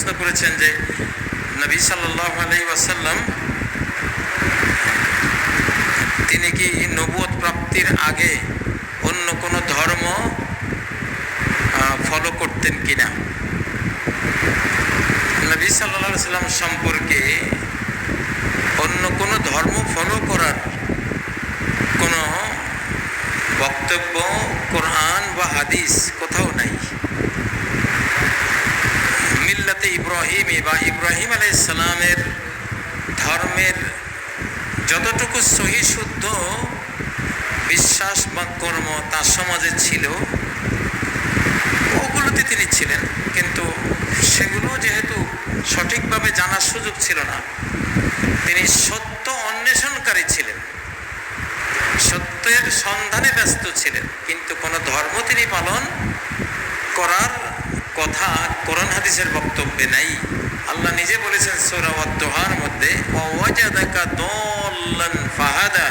প্রশ্ন করেছেন যে নবী সাল্লাল্লাহু আলাইহি ওয়াসাল্লাম তিনি কি নবুয়ত প্রাপ্তির আগে অন্য কোনো ধর্ম ফলো করতেন কিনা। নবী সাল্লাল্লাহু আলাইহি ওয়াসাল্লাম সম্পর্কে অন্য কোনো ধর্ম ফলো করার কোনো বক্তব্য কোরআন বা হাদিস কোথাও নাই। মিল্লাতে ইব্রাহিমী বা ইব্রাহিম আলাইহিস সালামের ধর্মের যতটুকু সহি শুদ্ধ বিশ্বাস বা কর্ম তার সমাজে ছিল ওগুলোতে তিনি ছিলেন, কিন্তু সেগুলো যেহেতু সঠিকভাবে জানার সুযোগ ছিল না, তিনি সত্য অন্বেষণকারী ছিলেন, সত্যের সন্ধানে ব্যস্ত ছিলেন, কিন্তু কোনো ধর্ম তিনি পালন করার কথা কোরআন হাদিসের বক্তব্যে নাই। আল্লাহ নিজে বলেছেন সূরা আদ-দুহার মধ্যে, ওয়াজাদাকা দাল্লান ফাহাদা,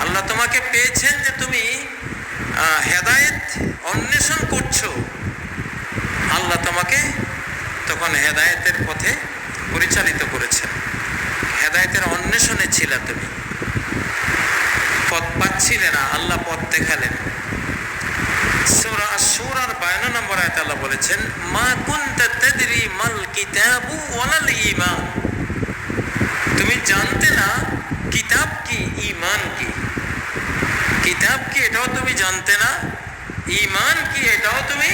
আল্লাহ তোমাকে পেয়েছেন যে তুমি হেদায়েত অন্বেষণ করছো, আল্লাহ তোমাকে তখন হেদায়েতের পথে পরিচালিত করেছেন। হেদায়েতের অন্বেষণে ছিলে, তুমি পথ পাচ্ছিলে না, আল্লাহ পথ দেখালেন। সূরা আশ-শূরার 52 নম্বর আয়াতে আল্লাহ বলেছেন, মা কুনতা তাদরি মাল কিতাবু ওয়ালাল ঈমান, তুমি জানতে না কিতাব কি ঈমান কি। কিতাব কি এটাও তুমি জানতে না, ঈমান কি এটাও তুমি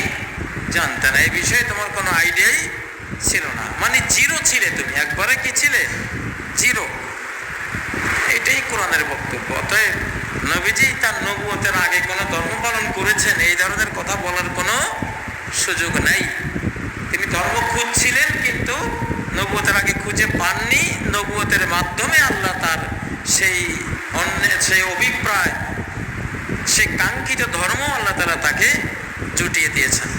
জানতে না। এই বিষয়ে তোমার কোনো আইডিয়াই ছিল না, মানে জিরো ছিলে তুমি, একবারে কি ছিলে, জিরো। এটাই কোরআনের বক্তব্য। অতএব নবীজি তার নবুয়তের আগে কোনো ধর্ম পালন করেছেন এই ধরনের কথা বলার কোনো সুযোগ নাই। তিনি ধর্ম খুঁজছিলেন, কিন্তু নবুয়তের আগে খুঁজে পাননি। নবুয়তের মাধ্যমে আল্লাহ তার সেই অভিপ্রায়, সেই কাঙ্ক্ষিত ধর্ম আল্লাহ তাআলা তাকে জুটিয়ে দিয়েছেন।